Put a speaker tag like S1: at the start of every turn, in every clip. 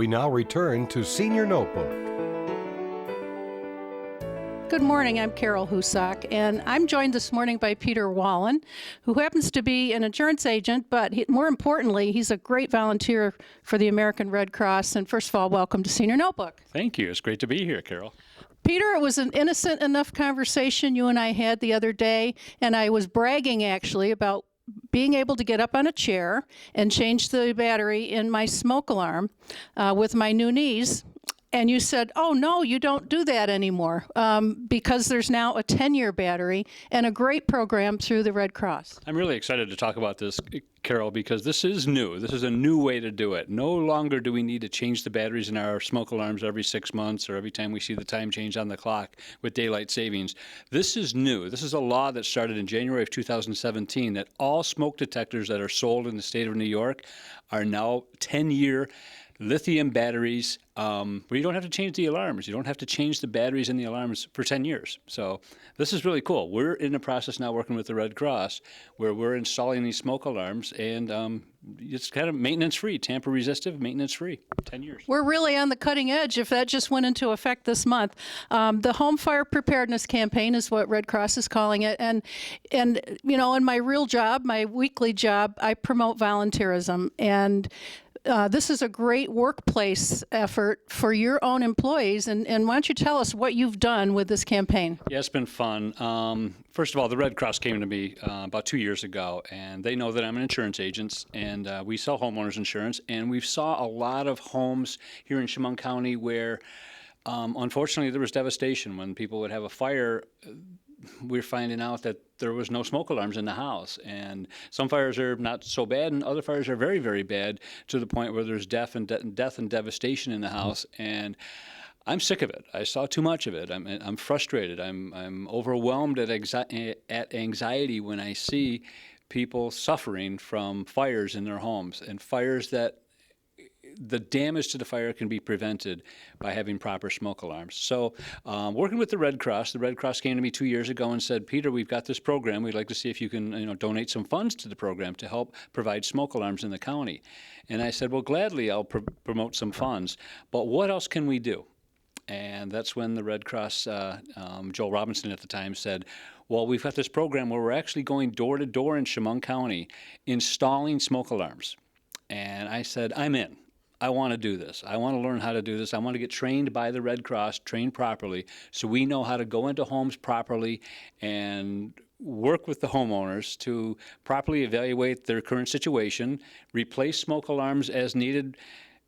S1: We now return to Senior Notebook.
S2: Good morning, I'm Carol Houssock, and I'm joined this morning by Peter Wallin, who happens to be an insurance agent, but more importantly, he's a great volunteer for the American Red Cross. And first of all, welcome to Senior Notebook.
S3: Thank you. It's great to be here, Carol.
S2: Peter, it was an innocent enough conversation you and I had the other day, and I was bragging actually about being able to get up on a chair and change the battery in my smoke alarm with my new knees. And you said, oh, no, you don't do that anymore because there's now a 10-year battery and a great program through the Red Cross.
S3: I'm really excited to talk about this, Carol, because this is new. This is a new way to do it. No longer do we need to change the batteries in our smoke alarms every 6 months or every time we see the time change on the clock with daylight savings. This is new. This is a law that started in January of 2017 that all smoke detectors that are sold in the state of New York are now 10-year lithium batteries where you don't have to change the alarms. You don't have to change the batteries in the alarms for 10 years. So this is really cool. We're in the process now working with the Red Cross where we're installing these smoke alarms, and it's kind of maintenance-free, tamper-resistive, maintenance-free, 10 years.
S2: We're really on the cutting edge if that just went into effect this month. The Home Fire Preparedness campaign is what Red Cross is calling it. And you know, in my real job, my weekly job, I promote volunteerism. And this is a great workplace effort for your own employees. And why don't you tell us what you've done with this campaign?
S3: Yeah, it's been fun. First of all, the Red Cross came to me about 2 years ago, and they know that I'm an insurance agent, and we sell homeowners insurance. And we saw a lot of homes here in Chemung County where, unfortunately, there was devastation. When people would have a fire, we're finding out that there was no smoke alarms in the house. And some fires are not so bad, and other fires are very, very bad to the point where there's death and devastation in the house. And I'm sick of it. I saw too much of it. I'm frustrated. I'm overwhelmed at anxiety when I see people suffering from fires in their homes, and fires that the damage to the fire can be prevented by having proper smoke alarms. So working with the Red Cross came to me 2 years ago and said, Peter, we've got this program. We'd like to see if you can donate some funds to the program to help provide smoke alarms in the county. And I said, well, gladly, I'll promote some funds. But what else can we do? And that's when the Red Cross, Joel Robinson at the time, said, well, we've got this program where we're actually going door to door in Chemung County installing smoke alarms. And I said, I'm in. I want to do this. I want to learn how to do this. I want to get trained by the Red Cross, trained properly, so we know how to go into homes properly and work with the homeowners to properly evaluate their current situation, replace smoke alarms as needed,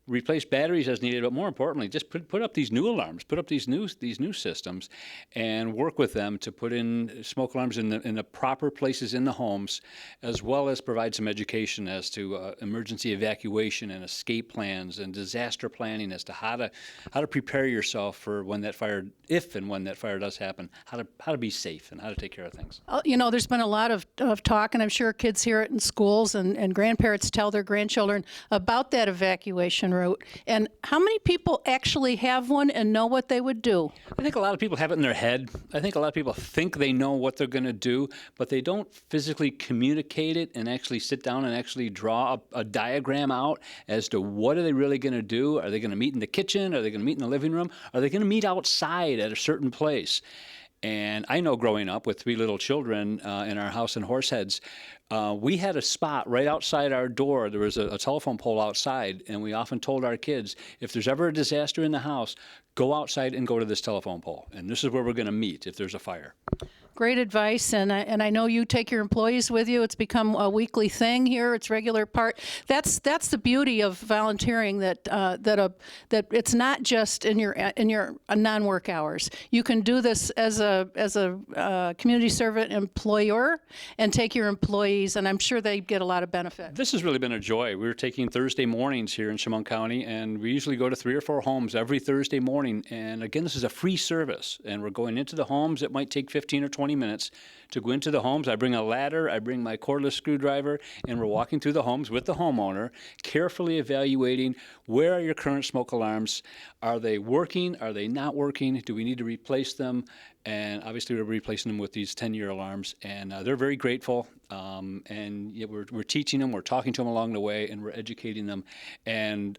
S3: replace batteries as needed, but more importantly, just put up these new alarms, put up these new systems, and work with them to put in smoke alarms in the proper places in the homes, as well as provide some education as to emergency evacuation and escape plans and disaster planning as to how to prepare yourself for when that fire, if and when that fire does happen, how to be safe and how to take care of things.
S2: You know, there's been a lot of talk, and I'm sure kids hear it in schools, and grandparents tell their grandchildren about that evacuation route. And how many people actually have one and know what they would do?
S3: I think a lot of people have it in their head. I think a lot of people think they know what they're going to do, but they don't physically communicate it and actually sit down and actually draw a diagram out as to what are they really going to do. Are they going to meet in the kitchen? Are they going to meet in the living room? Are they going to meet outside at a certain place? And I know growing up with 3 little children in our house in Horseheads, we had a spot right outside our door. There was a telephone pole outside, and we often told our kids, if there's ever a disaster in the house, go outside and go to this telephone pole. And this is where we're going to meet if there's a fire.
S2: Great advice, and I know you take your employees with you. It's become a weekly thing here. It's regular part. That's the beauty of volunteering. That it's not just in your non-work hours. You can do this as a community servant employer and take your employees, and I'm sure they get a lot of benefit.
S3: This has really been a joy. We're taking Thursday mornings here in Chemung County, and we usually go to 3 or 4 homes every Thursday morning. And again, this is a free service, and we're going into the homes. It might take 15 or 20 minutes to go into the homes. I bring a ladder, I bring my cordless screwdriver, and we're walking through the homes with the homeowner, carefully evaluating where are your current smoke alarms. Are they working? Are they not working? Do we need to replace them? And obviously, we're replacing them with these 10-year alarms, and they're very grateful. And yeah, we're teaching them, we're talking to them along the way, and we're educating them. And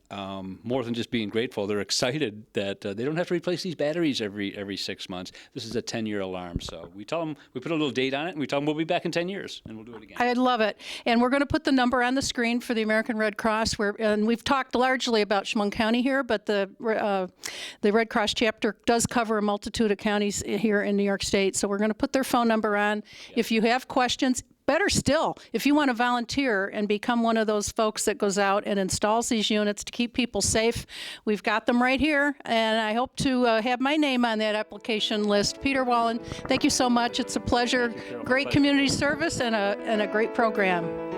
S3: more than just being grateful, they're excited that they don't have to replace these batteries every 6 months. This is a 10-year alarm. So we tell them, we put a little date on it, and we tell them we'll be back in 10 years, and we'll do it again.
S2: I love it. And we're going to put the number on the screen for the American Red Cross. And we've talked largely about Chemung County here, but the Red Cross chapter does cover a multitude of counties here in New York State. So we're going to put their phone number on. If you have questions, better still, if you want to volunteer and become one of those folks that goes out and installs these units to keep people safe, we've got them right here, and I hope to have my name on that application list. Peter Wallin, thank you so much. It's a pleasure. Great community service and a great program.